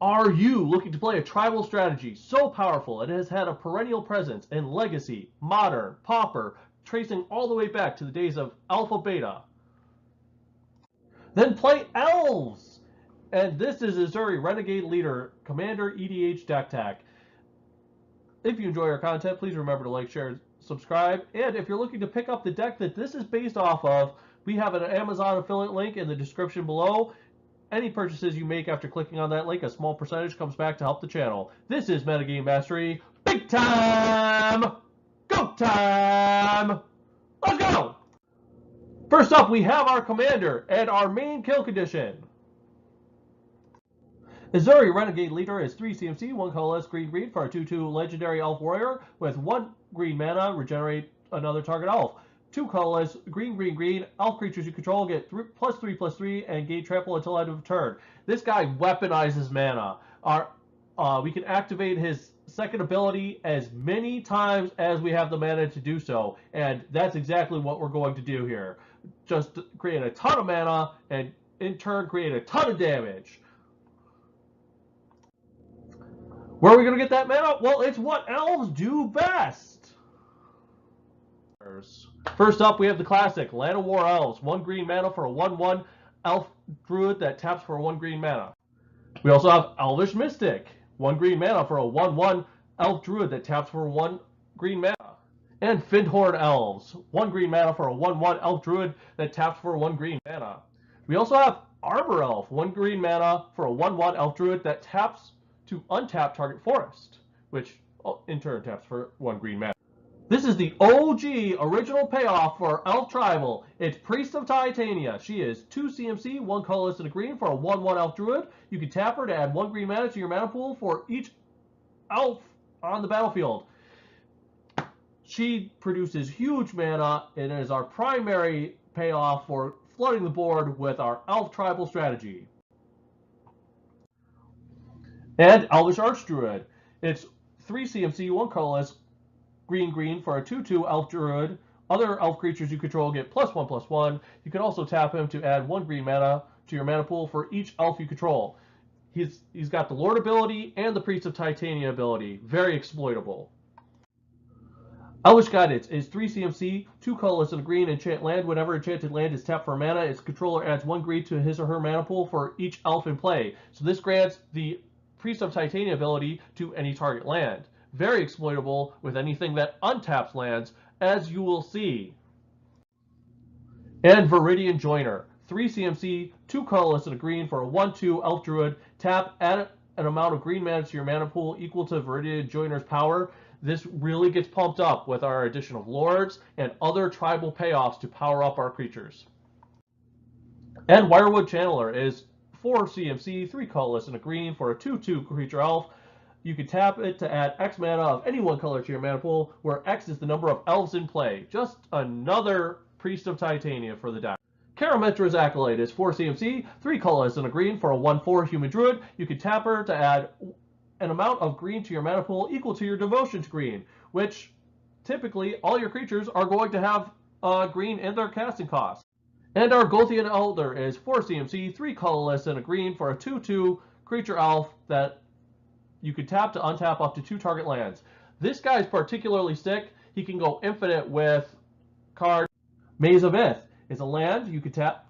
Are you looking to play a tribal strategy so powerful it has had a perennial presence in Legacy, Modern, Pauper, tracing all the way back to the days of Alpha Beta? Then play Elves! And this is Ezuri Renegade Leader, Commander EDH deck tech. If you enjoy our content, please remember to like, share, subscribe. And if you're looking to pick up the deck that this is based off of, we have an Amazon affiliate link in the description below. Any purchases you make after clicking on that link, a small percentage comes back to help the channel. This is Metagame Mastery. Big time! Go time! Let's go! First up, we have our commander and our main kill condition. Ezuri Renegade Leader is 3 CMC, 1 colorless, green for a 2/2 legendary elf warrior with 1 green mana, regenerate another target elf. 2 colorless, green, elf creatures you control get +3/+3 and gain trample until end of turn. This guy weaponizes mana. We can activate his second ability as many times as we have the mana to do so, and that's exactly what we're going to do here. Just create a ton of mana and in turn create a ton of damage. Where are we going to get that mana? Well, it's what elves do best. First up, we have the classic Land of War Elves. 1 green mana for a 1/1 elf druid that taps for 1 green mana. We also have Elvish Mystic. 1 green mana for a 1/1 elf druid that taps for 1 green mana. And Findhorn Elves. 1 green mana for a 1/1 elf druid that taps for 1 green mana. We also have Arbor Elf. 1 green mana for a 1/1 elf druid that taps to untap target forest, which in turn taps for 1 green mana. This is the OG original payoff for Elf Tribal. It's Priest of Titania. She is 2 CMC, 1 colorless and a green for a 1/1 elf druid. You can tap her to add 1 green mana to your mana pool for each elf on the battlefield. She produces huge mana and is our primary payoff for flooding the board with our Elf Tribal strategy. And Elvish Archdruid. It's 3 CMC, 1 colorless, green for a 2/2 elf druid. Other elf creatures you control get +1/+1. You can also tap him to add 1 green mana to your mana pool for each elf you control. He's got the Lord ability and the Priest of Titania ability. Very exploitable. Elvish Guidance is 3 CMC, 2 colorless and a green enchant land. Whenever enchanted land is tapped for mana, its controller adds 1 green to his or her mana pool for each elf in play. So this grants the Priest of Titania ability to any target land. Very exploitable with anything that untaps lands, as you will see. And Viridian Joiner. 3 CMC, 2 colorless and a green for a 1/2 elf druid. Tap, add an amount of green mana to your mana pool equal to Viridian Joiner's power. This really gets pumped up with our addition of lords and other tribal payoffs to power up our creatures. And Wirewood Channeler is 4 CMC, 3 colorless and a green for a 2/2 creature elf. You can tap it to add X mana of any 1 color to your mana pool, where X is the number of elves in play. Just another Priest of Titania for the deck. Karametra's Acolyte is 4 CMC, 3 colorless and a green for a 1/4 human druid. You can tap her to add an amount of green to your mana pool equal to your devotion to green, which typically all your creatures are going to have green in their casting cost. And our Gothian Elder is 4 CMC, 3 colorless and a green for a 2/2 creature elf that you can tap to untap up to 2 target lands. This guy is particularly sick. He can go infinite with card Maze of Ith. It's a land. You can tap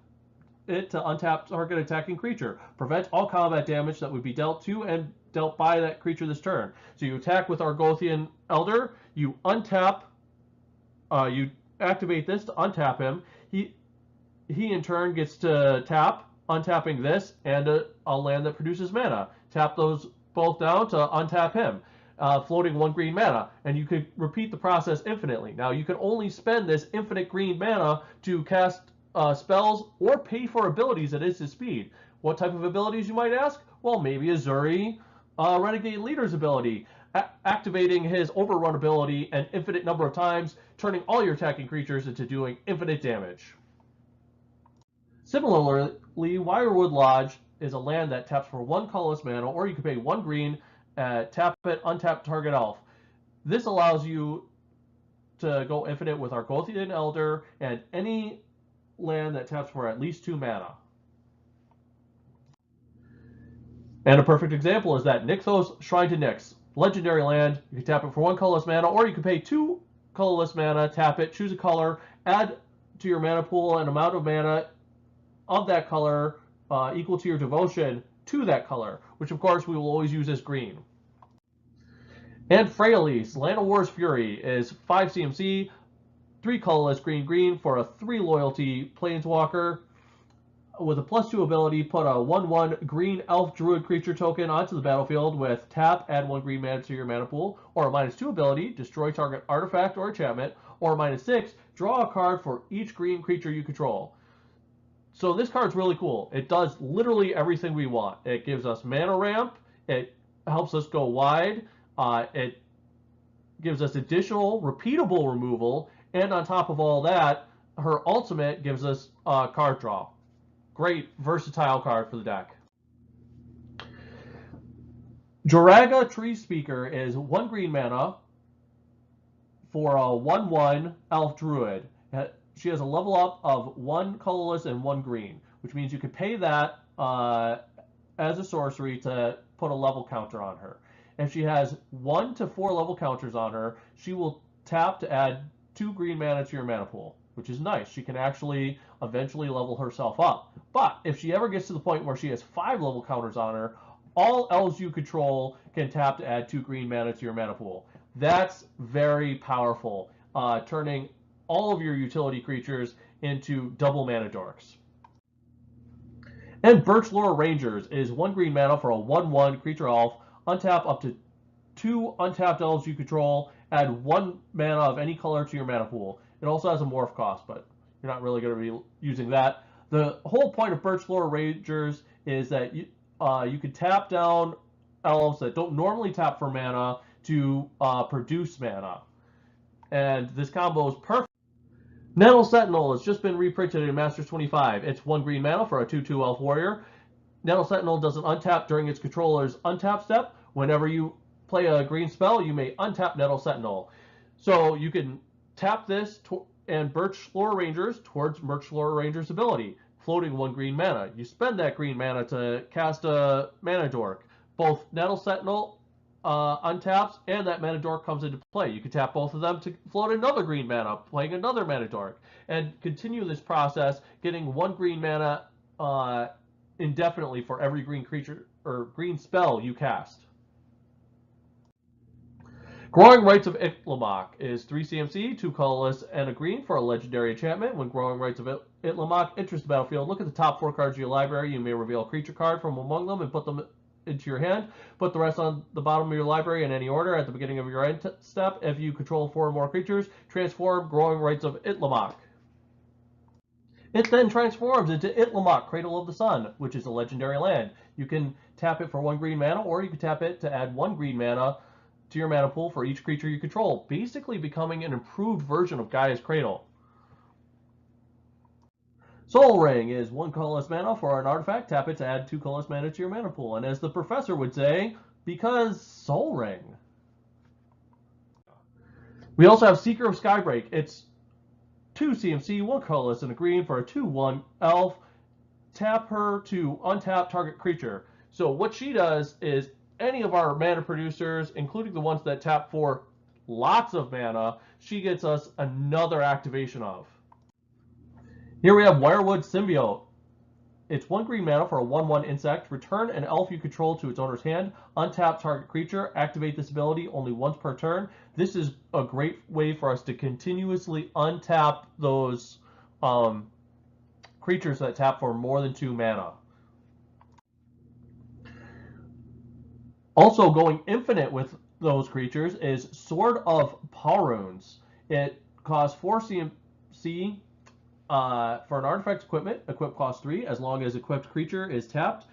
it to untap target attacking creature. Prevent all combat damage that would be dealt to and dealt by that creature this turn. So you attack with our Gothian Elder. You untap. You activate this to untap him. He in turn gets to tap, untapping this and a land that produces mana. Tap those both down to untap him, floating 1 green mana, and you could repeat the process infinitely. Now you can only spend this infinite green mana to cast spells or pay for abilities at instant speed. What type of abilities, you might ask? Well, maybe Ezuri Renegade Leader's ability, activating his Overrun ability an infinite number of times, turning all your attacking creatures into doing infinite damage. Similarly, Wirewood Lodge is a land that taps for 1 colorless mana, or you can pay 1 green, tap it, untap target elf. This allows you to go infinite with our Gothian Elder and any land that taps for at least 2 mana. And a perfect example is that Nixos Shrine to Nyx. Legendary land, you can tap it for 1 colorless mana, or you can pay 2 colorless mana, tap it, choose a color, add to your mana pool an amount of mana of that color equal to your devotion to that color, which of course we will always use as green. And Freyalise, Land of War's Fury, is 5 CMC, 3 colorless green for a 3 loyalty Planeswalker. With a +2 ability, put a 1/1 green elf druid creature token onto the battlefield with tap, add 1 green mana to your mana pool, or a -2 ability, destroy target artifact or enchantment, or a -6, draw a card for each green creature you control. So this card's really cool. It does literally everything we want. It gives us mana ramp, it helps us go wide, it gives us additional repeatable removal, and on top of all that, her ultimate gives us card draw. Great versatile card for the deck. Joraga Tree Speaker is 1 green mana for a 1/1 elf druid. She has a level up of 1 colorless and 1 green, which means you could pay that as a sorcery to put a level counter on her. If she has 1 to 4 level counters on her, she will tap to add 2 green mana to your mana pool, which is nice. She can actually eventually level herself up. But if she ever gets to the point where she has 5 level counters on her, all elves you control can tap to add 2 green mana to your mana pool. That's very powerful, turning all of your utility creatures into double mana dorks. And Birchlore Rangers is 1 green mana for a 1/1 creature elf. Untap up to 2 untapped elves you control. Add 1 mana of any color to your mana pool. It also has a morph cost, but you're not really going to be using that. The whole point of Birchlore Rangers is that you can tap down elves that don't normally tap for mana to produce mana. And this combo is perfect. Nettle Sentinel has just been reprinted in Masters 25. It's 1 green mana for a 2/2 elf warrior. Nettle Sentinel doesn't untap during its controller's untap step. Whenever you play a green spell, you may untap Nettle Sentinel. So you can tap this and Birchlore Rangers towards Birchlore Rangers' ability, floating 1 green mana. You spend that green mana to cast a mana dork. Both Nettle Sentinel untaps and that mana dork comes into play. You can tap both of them to float another green mana, playing another mana dork, and continue this process, getting 1 green mana indefinitely for every green creature or green spell you cast. Growing Rites of Itlimoc is 3 CMC, 2 colorless, and a green for a legendary enchantment. When Growing Rites of Itlimoc enters the battlefield, look at the top 4 cards of your library. You may reveal a creature card from among them and put them into your hand. Put the rest on the bottom of your library in any order at the beginning of your end step. If you control 4 or more creatures, transform Growing Rites of Itlimoc. It then transforms into Itlimoc, Cradle of the Sun, which is a legendary land. You can tap it for 1 green mana, or you can tap it to add 1 green mana to your mana pool for each creature you control, basically becoming an improved version of Gaia's Cradle. Soul Ring is 1 colorless mana for an artifact. Tap it to add 2 colorless mana to your mana pool. And as the professor would say, because Soul Ring. We also have Seeker of Skybreak. It's 2 CMC, 1 colorless, and a green for a 2/1 elf. Tap her to untap target creature. So what she does is any of our mana producers, including the ones that tap for lots of mana, she gets us another activation of. Here we have Wirewood Symbiote. It's 1 green mana for a 1/1 insect. Return an elf you control to its owner's hand. Untap target creature. Activate this ability only once per turn. This is a great way for us to continuously untap those creatures that tap for more than 2 mana. Also going infinite with those creatures is Sword of Paruns. It costs 4 CMC for an artifact equipment. Equip costs 3 as long as equipped creature is tapped.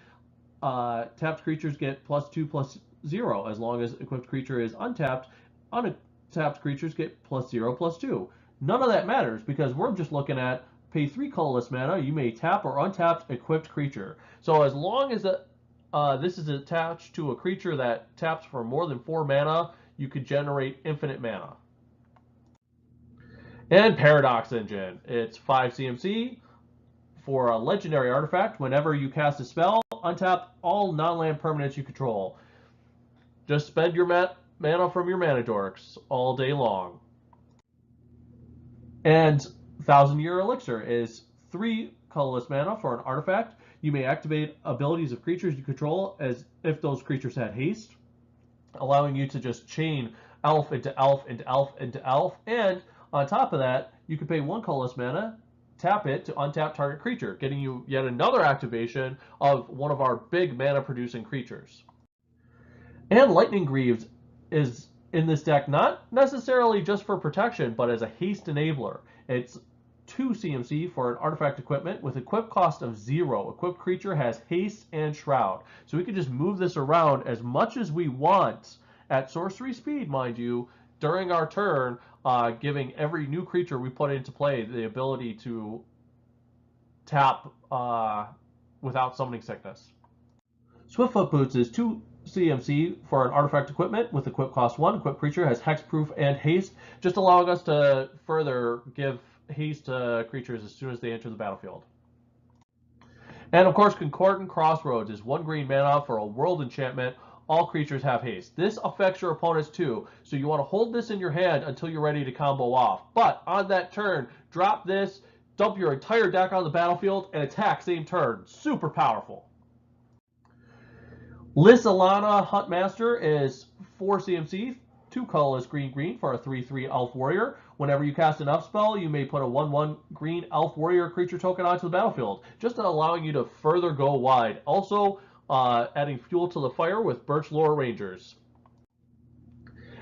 Tapped creatures get +2/+0 as long as equipped creature is untapped. Untapped creatures get +0/+2. None of that matters because we're just looking at pay 3 colorless mana. You may tap or untap equipped creature. So as long as this is attached to a creature that taps for more than 4 mana, you could generate infinite mana. And Paradox Engine. It's 5 CMC for a legendary artifact. Whenever you cast a spell, untap all non-land permanents you control. Just spend your mana from your mana dorks all day long. And Thousand Year Elixir is 3 colorless mana for an artifact. You may activate abilities of creatures you control as if those creatures had haste, allowing you to just chain elf into elf into elf into elf. And on top of that, you can pay 1 colorless mana, tap it to untap target creature, getting you yet another activation of one of our big mana producing creatures. And Lightning Greaves is in this deck not necessarily just for protection, but as a haste enabler. It's 2 CMC for an artifact equipment with equip cost of 0. Equipped creature has haste and shroud. So we can just move this around as much as we want at sorcery speed, mind you, during our turn, giving every new creature we put into play the ability to tap without summoning sickness. Swiftfoot Boots is 2 CMC for an artifact equipment with equip cost 1. Equipped creature has hexproof and haste, just allowing us to further give haste to creatures as soon as they enter the battlefield. And of course, Concordant Crossroads is 1 green mana for a world enchantment. All creatures have haste. This affects your opponents too, so you want to hold this in your hand until you're ready to combo off. But on that turn, drop this, dump your entire deck on the battlefield, and attack same turn. Super powerful. Lysalana Huntmaster is 4 CMC, 2 colorless green for a 3/3 elf warrior. Whenever you cast an elf spell, you may put a 1/1 green elf warrior creature token onto the battlefield, just allowing you to further go wide. Also, adding fuel to the fire with Birch Lore Rangers.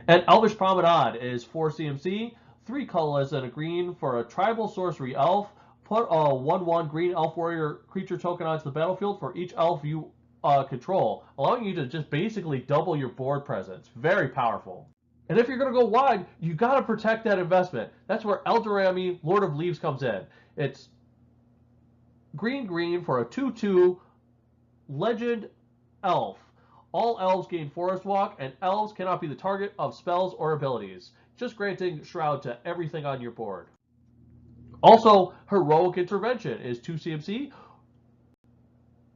And Elvish Promenade is 4 CMC, 3 colorless and a green for a tribal sorcery elf. Put a 1/1 green elf warrior creature token onto the battlefield for each elf you control, allowing you to just basically double your board presence. Very powerful. And if you're going to go wide, you got to protect that investment. That's where Eldorami, Lord of Leaves, comes in. It's green for a 2/2 legend elf. All elves gain Forest Walk, and elves cannot be the target of spells or abilities, just granting Shroud to everything on your board. Also, Heroic Intervention is 2 CMC,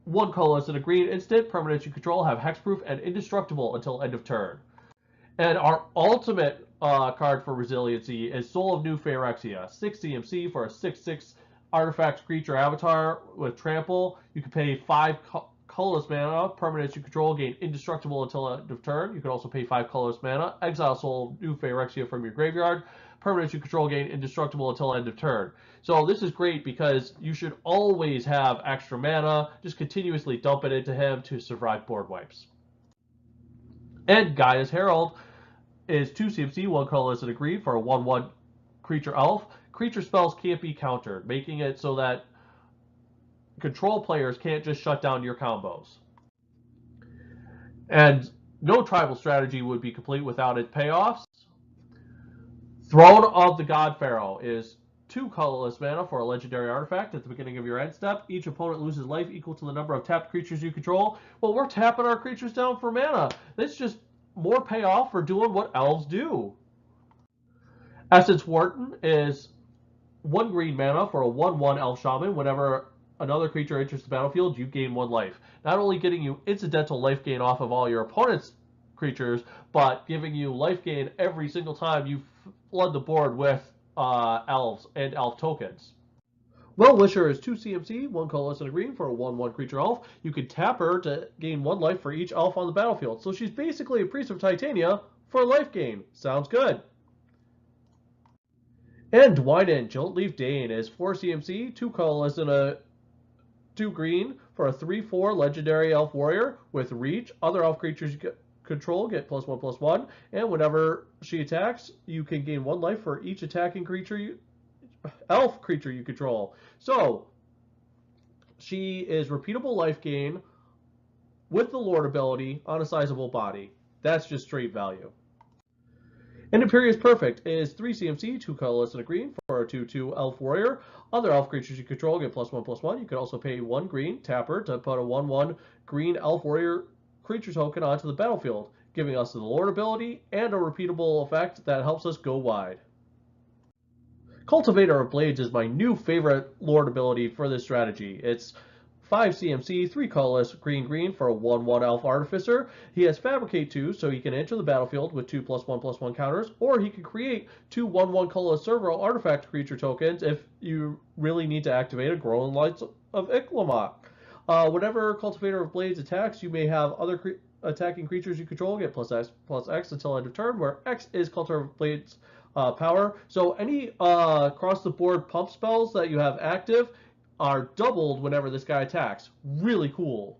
1 colorless and a green instant. Permanents you control have hexproof and indestructible until end of turn. And our ultimate card for resiliency is Soul of New Phyrexia, 6 CMC for a 6/6 artifact creature avatar with trample. You can pay 5 colorless mana. Permanents you control gain indestructible until end of turn. You can also pay 5 colorless mana. Exile Soul of New Phyrexia from your graveyard. Permanents you control gain indestructible until end of turn. So this is great because you should always have extra mana. Just continuously dump it into him to survive board wipes. And Gaia's Herald is 2 CMC, 1 colorless and a green for a 1/1 creature elf. Creature spells can't be countered, making it so that control players can't just shut down your combos. And no tribal strategy would be complete without its payoffs. Throne of the God Pharaoh is 2 colorless mana for a legendary artifact. At the beginning of your end step, each opponent loses life equal to the number of tapped creatures you control. Well, we're tapping our creatures down for mana. That's just more payoff for doing what elves do. Essence Wharton is 1 green mana for a 1/1 elf shaman. Whenever another creature enters the battlefield, you gain 1 life. Not only getting you incidental life gain off of all your opponent's creatures, but giving you life gain every single time you flood the board with elves and elf tokens. Well-Wisher is 2 CMC, 1 colorless and a green for a 1/1 creature elf. You can tap her to gain 1 life for each elf on the battlefield. So she's basically a Priest of Titania for life gain. Sounds good. And Dwynen, Joltleaf Dane is 4 CMC, 2 colorless and a 2 green for a 3/4 legendary elf warrior with reach. Other elf creatures you control get +1/+1, and whenever she attacks, you can gain 1 life for each attacking elf creature you control. So she is repeatable life gain with the Lord ability on a sizable body. That's just straight value. And Imperious Perfect is 3 CMC, 2 colorless and a green for a 2/2 elf warrior. Other elf creatures you control get +1/+1. You can also pay 1 green, tap her to put a 1/1 green elf warrior creature token onto the battlefield, giving us the Lord ability and a repeatable effect that helps us go wide. Cultivator of Blades is my new favorite Lord ability for this strategy. It's 5 CMC, 3 colorless, green green for a 1/1 Elf Artificer. He has Fabricate 2, so he can enter the battlefield with 2+1/+1 counters, or he can create 2 1/1 colorless Servo artifact creature tokens if you really need to activate a Growing Lights of Iklamok. Whenever Cultivator of Blades attacks, you may have other attacking creatures you control get +X until end of turn, where X is Cultivator of Blades power. So any across the board pump spells that you have active are doubled whenever this guy attacks. Really cool.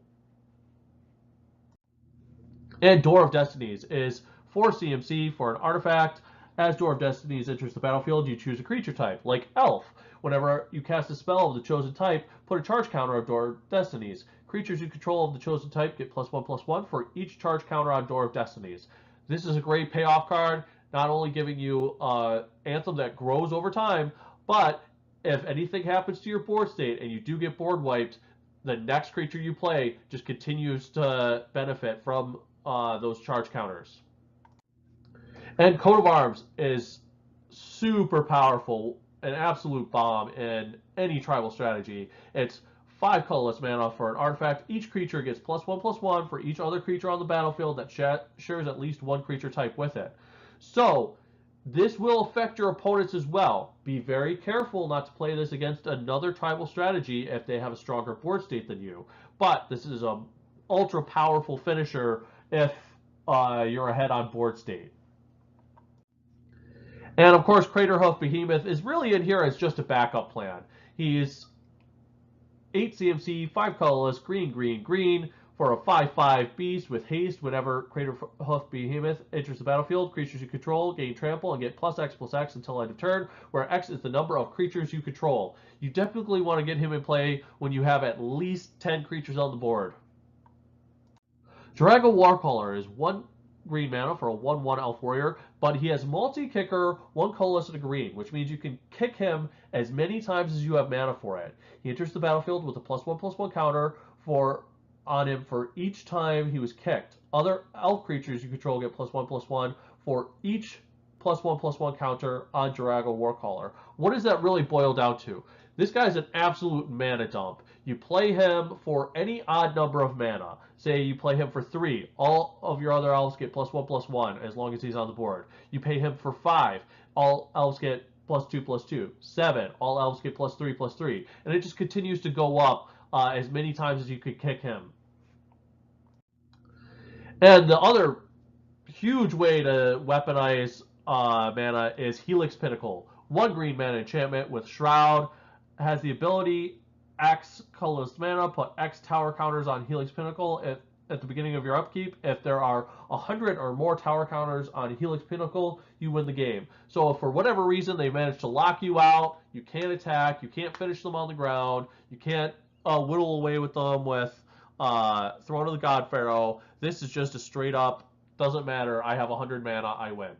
And Door of Destinies is 4 CMC for an artifact. As Door of Destinies enters the battlefield, you choose a creature type, like Elf. Whenever you cast a spell of the chosen type, put a charge counter on Door of Destinies. Creatures you control of the chosen type get +1/+1 for each charge counter on Door of Destinies. This is a great payoff card, not only giving you Anthem that grows over time, but if anything happens to your board state and you do get board wiped, the next creature you play just continues to benefit from those charge counters. And Coat of Arms is super powerful, an absolute bomb in any tribal strategy. It's 5 colorless mana for an artifact. Each creature gets +1/+1 for each other creature on the battlefield that shares at least one creature type with it. So this will affect your opponents as well. Be very careful not to play this against another tribal strategy if they have a stronger board state than you. But this is an ultra powerful finisher if you're ahead on board state. And of course, Craterhoof Behemoth is really in here as just a backup plan. He's 8 CMC, 5 colorless, green, green, green for a 5/5 beast with haste. Whenever Craterhoof Behemoth enters the battlefield, creatures you control gain trample and get +X/+X until end of turn, where X is the number of creatures you control. You definitely want to get him in play when you have at least 10 creatures on the board. Jarago Warcaller is 1 green mana for a 1/1 Elf Warrior, but he has multi-kicker, 1 colorless and a green, which means you can kick him as many times as you have mana for it. He enters the battlefield with a +1/+1 counter on him for each time he was kicked. Other elf creatures you control get +1/+1 for each +1/+1 counter on Jarago Warcaller. What does that really boil down to? This guy's an absolute mana dump. You play him for any odd number of mana. Say you play him for 3. All of your other elves get +1/+1 as long as he's on the board. You pay him for 5. All elves get +2/+2. 7. All elves get +3/+3. And it just continues to go up as many times as you could kick him. And the other huge way to weaponize mana is Helix Pinnacle. 1 green mana enchantment with Shroud. Has the ability X colorless mana, put X tower counters on Helix Pinnacle at the beginning of your upkeep. If there are 100 or more tower counters on Helix Pinnacle, you win the game. So if for whatever reason they manage to lock you out, you can't attack, you can't finish them on the ground, you can't whittle away with them with Throne of the God Pharaoh, this is just a straight up, doesn't matter, I have 100 mana, I win.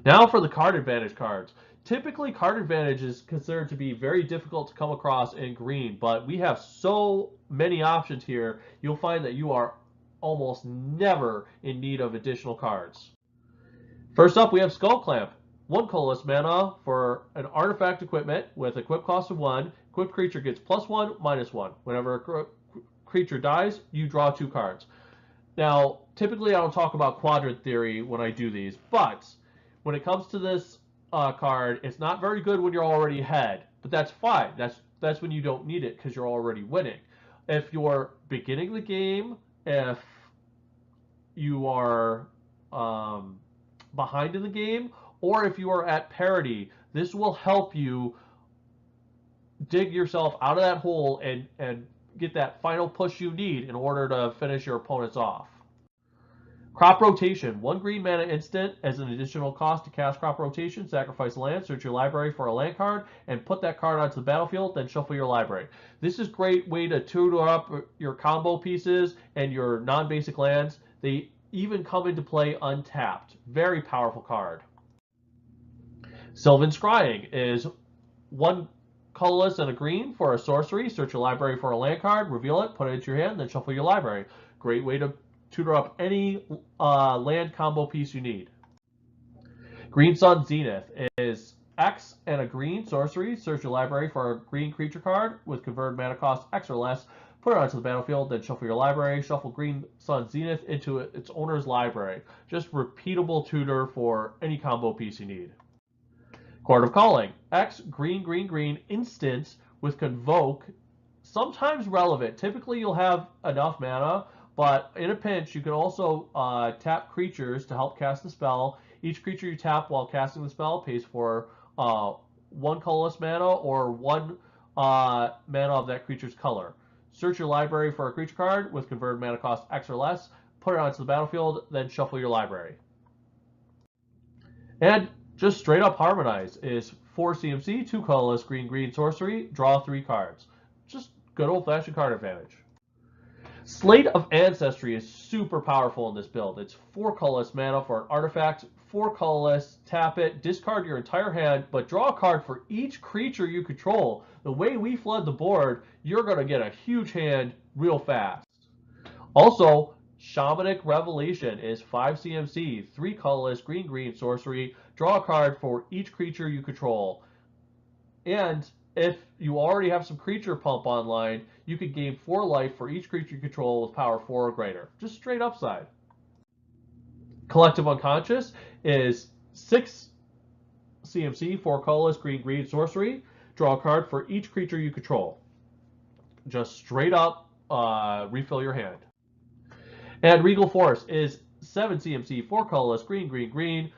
Now for the card advantage cards. Typically, card advantage is considered to be very difficult to come across in green, but we have so many options here, you'll find that you are almost never in need of additional cards. First up, we have Skull Clamp. 1 colorless mana for an artifact equipment with equip cost of 1. Equipped creature gets +1/-1. Whenever a creature dies, you draw 2 cards. Now, typically I don't talk about quadrant theory when I do these, but when it comes to this card, it's not very good when you're already ahead, but that's fine. That's when you don't need it because you're already winning. If you're beginning the game, if you are behind in the game, or if you are at parity, this will help you dig yourself out of that hole and get that final push you need in order to finish your opponents off. Crop Rotation, 1 green mana instant as an additional cost to cast Crop Rotation. Sacrifice land, search your library for a land card, and put that card onto the battlefield, then shuffle your library. This is a great way to tutor up your combo pieces and your non-basic lands. They even come into play untapped. Very powerful card. Sylvan Scrying is 1 colorless and a green for a sorcery. Search your library for a land card, reveal it, put it into your hand, then shuffle your library. Great way to tutor up any land combo piece you need. Green Sun Zenith is X and a green sorcery. Search your library for a green creature card with converted mana cost X or less. Put it onto the battlefield, then shuffle your library. Shuffle Green Sun Zenith into its owner's library. Just repeatable tutor for any combo piece you need. Court of Calling. X, green, green, green, instant with Convoke. Sometimes relevant. Typically you'll have enough mana, but in a pinch you can also tap creatures to help cast the spell. Each creature you tap while casting the spell pays for 1 colorless mana or 1 mana of that creature's color. Search your library for a creature card with converted mana cost X or less. Put it onto the battlefield, then shuffle your library. And just straight up Harmonize is 4 CMC, 2 colorless, green, green sorcery, draw 3 cards. Just good old-fashioned card advantage. Slate of Ancestry is super powerful in this build. It's 4 colorless mana for an artifact, 4 colorless, tap it, discard your entire hand, but draw a card for each creature you control. The way we flood the board, you're going to get a huge hand real fast. Also, Shamanic Revelation is 5 CMC, 3 colorless, green, green sorcery, draw a card for each creature you control. And if you already have some creature pump online, you could gain 4 life for each creature you control with power 4 or greater. Just straight upside. Collective Unconscious is 6 CMC, 4 colorless, green, green sorcery. Draw a card for each creature you control. Just straight up refill your hand. And Regal Force is 7 CMC, 4 colorless, green, green, green.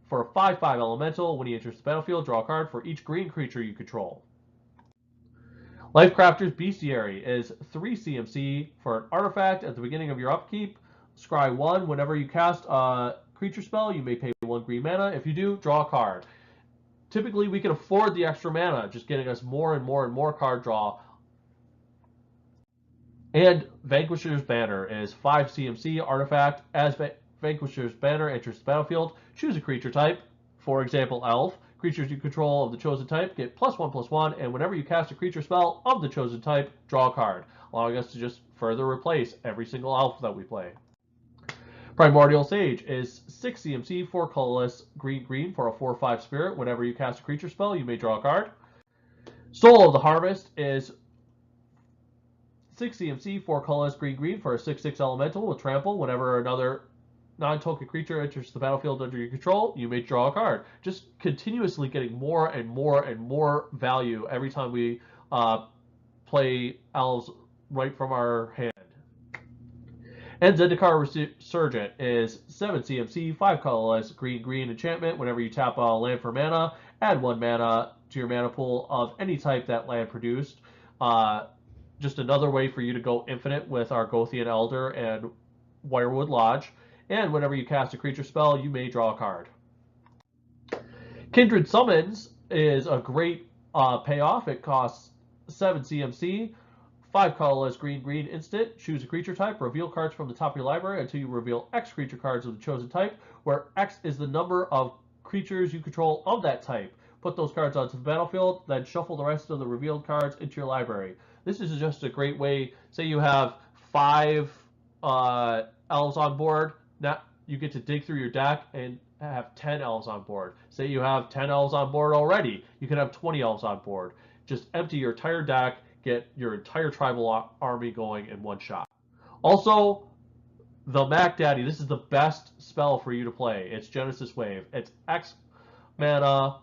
For a 5/5 elemental, when he enters the battlefield, draw a card for each green creature you control. Lifecrafter's Bestiary is 3 CMC for an artifact at the beginning of your upkeep. Scry 1. Whenever you cast a creature spell, you may pay 1 green mana. If you do, draw a card. Typically, we can afford the extra mana, just getting us more and more and more card draw. And Vanquisher's Banner is 5 CMC artifact. As Vanquisher's Banner enters the battlefield, choose a creature type. For example, Elf. Creatures you control of the chosen type get +1/+1, and whenever you cast a creature spell of the chosen type, draw a card, allowing us to just further replace every single Elf that we play. Primordial Sage is 6 CMC, 4 colorless, green, green for a 4/5 spirit. Whenever you cast a creature spell, you may draw a card. Soul of the Harvest is 6 CMC, 4 colorless, green, green for a 6/6 elemental with trample. Whenever another non-token creature enters the battlefield under your control, you may draw a card. Just continuously getting more and more and more value every time we play Elves right from our hand. And Zendikar Resurgent is 7 CMC, 5 colorless, green, green enchantment. Whenever you tap a land for mana, add 1 mana to your mana pool of any type that land produced. Just another way for you to go infinite with our Gothian Elder and Wirewood Lodge. And whenever you cast a creature spell, you may draw a card. Kindred Summons is a great payoff. It costs 7 CMC, 5 colorless, green, green instant. Choose a creature type. Reveal cards from the top of your library until you reveal X creature cards of the chosen type, where X is the number of creatures you control of that type. Put those cards onto the battlefield, then shuffle the rest of the revealed cards into your library. This is just a great way. Say you have 5 Elves on board. Now you get to dig through your deck and have 10 Elves on board. Say you have 10 Elves on board already. You can have 20 Elves on board. Just empty your entire deck, get your entire tribal army going in one shot. Also, the Mac Daddy. This is the best spell for you to play. It's Genesis Wave. It's X mana,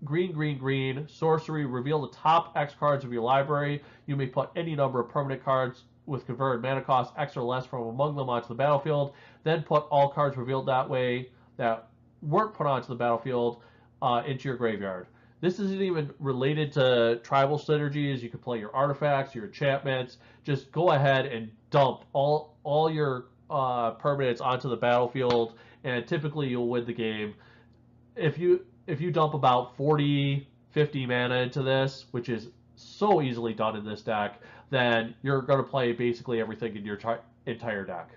green, green, green, sorcery. Reveal the top X cards of your library. You may put any number of permanent cards with converted mana cost X or less from among them onto the battlefield. Then put all cards revealed that way that weren't put onto the battlefield into your graveyard. This isn't even related to tribal synergies. You can play your artifacts, your enchantments. Just go ahead and dump all your permanents onto the battlefield, and typically you'll win the game. If you dump about 40, 50 mana into this, which is so easily done in this deck, then you're going to play basically everything in your entire deck.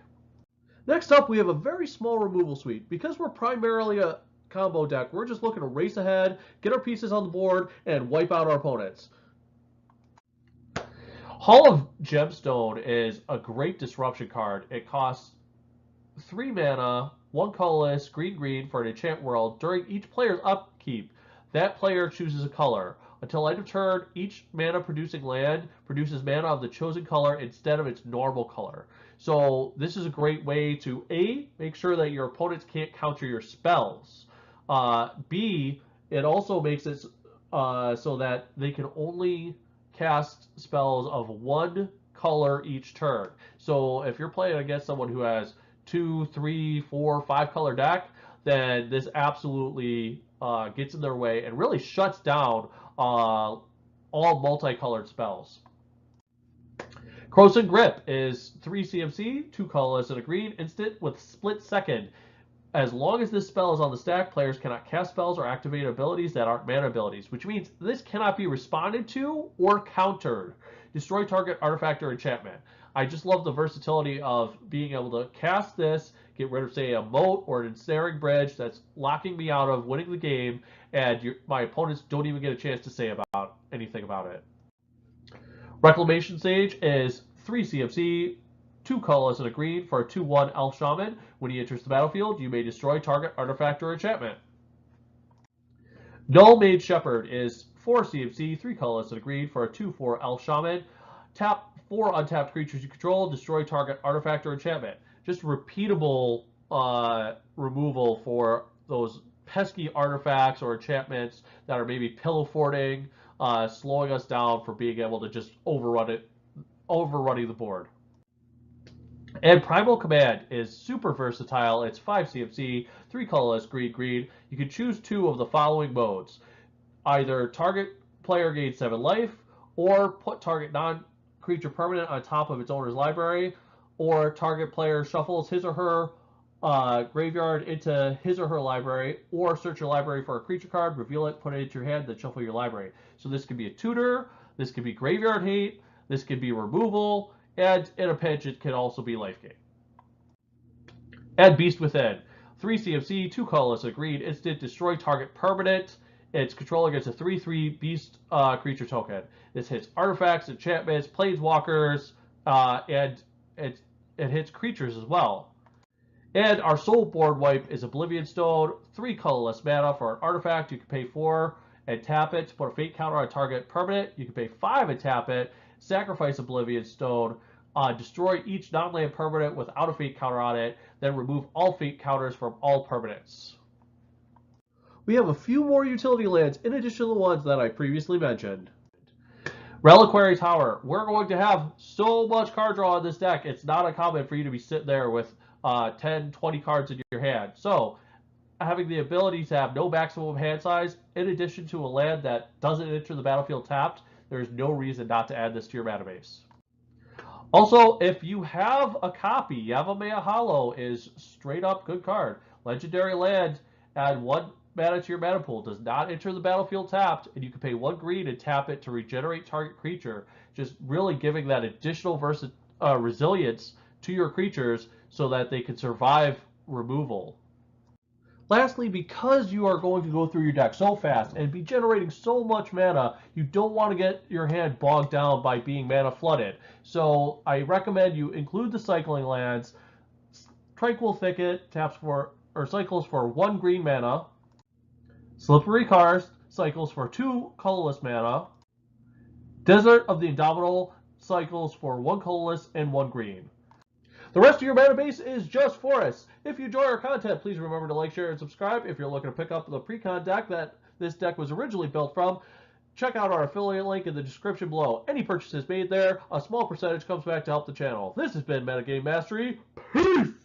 Next up, we have a very small removal suite. Because we're primarily a combo deck, we're just looking to race ahead, get our pieces on the board, and wipe out our opponents. Hall of Gemstone is a great disruption card. It costs 3 mana, 1 colorless, green, green for an enchant world during each player's upkeep. that player chooses a color. Until end of turn, each mana producing land produces mana of the chosen color instead of its normal color. So this is a great way to A, make sure that your opponents can't counter your spells. B, it also makes it so that they can only cast spells of one color each turn. So if you're playing against someone who has 2, 3, 4, 5 color deck, then this absolutely gets in their way and really shuts down all multicolored spells. Corrosive Grip is 3 CMC, 2 colorless and a green, instant with split second. As long as this spell is on the stack, players cannot cast spells or activate abilities that aren't mana abilities, which means this cannot be responded to or countered. Destroy target artifact or enchantment. I just love the versatility of being able to cast this, get rid of, say, a moat or an ensnaring bridge that's locking me out of winning the game, and my opponents don't even get a chance to say anything about it. Reclamation Sage is 3 CMC, 2 colorless and a green for a 2/1 Elf Shaman. When he enters the battlefield, you may destroy target artifact or enchantment. Null Mage Shepherd is 4 CMC, 3 colorless and a green for a 2/4 Elf Shaman. Tap 4 untapped creatures you control, destroy target artifact or enchantment. Just repeatable removal for those pesky artifacts or enchantments that are maybe pillow forting, slowing us down for being able to just overrunning the board. And Primal Command is super versatile. It's 5 CMC, 3 colorless, green. You can choose 2 of the following modes. Either target player gains 7 life, or put target non-creature permanent on top of its owner's library, or target player shuffles his or her graveyard into his or her library, or search your library for a creature card, reveal it, put it into your hand, then shuffle your library. So this could be a tutor, this could be graveyard hate, this could be removal, and in a pinch, it can also be life gain. And Beast Within. 3 CMC, 2 colorless, a green, instant, destroy target permanent. Its controller gets a 3/3 Beast creature token. This hits artifacts, enchantments, planeswalkers, and it hits creatures as well. And our soul board wipe is Oblivion Stone, 3 colorless mana for an artifact. You can pay 4 and tap it to put a fate counter on target permanent. You can pay 5 and tap it, sacrifice Oblivion Stone, destroy each non-land permanent without a fate counter on it, then remove all fate counters from all permanents. We have a few more utility lands in addition to the ones that I previously mentioned. Reliquary Tower. We're going to have so much card draw on this deck, it's not uncommon for you to be sitting there with 10, 20 cards in your hand. So having the ability to have no maximum hand size, in addition to a land that doesn't enter the battlefield tapped, there's no reason not to add this to your mana base. Also, if you have a copy, Yavimaya Hollow is straight up good card. Legendary land, add 1 mana to your mana pool, does not enter the battlefield tapped, and you can pay 1 green and tap it to regenerate target creature, just really giving that additional resilience to your creatures so that they can survive removal. Lastly, because you are going to go through your deck so fast and be generating so much mana, you don't want to get your hand bogged down by being mana flooded. So I recommend you include the cycling lands. Tranquil Thicket cycles for 1 green mana. Slippery Karst cycles for 2 colorless mana. Desert of the Indomitable cycles for 1 colorless and 1 green. The rest of your mana base is just forests. If you enjoy our content, please remember to like, share, and subscribe. If you're looking to pick up the pre-con deck that this deck was originally built from, check out our affiliate link in the description below. Any purchases made there, a small percentage comes back to help the channel. This has been Metagame Mastery. Peace!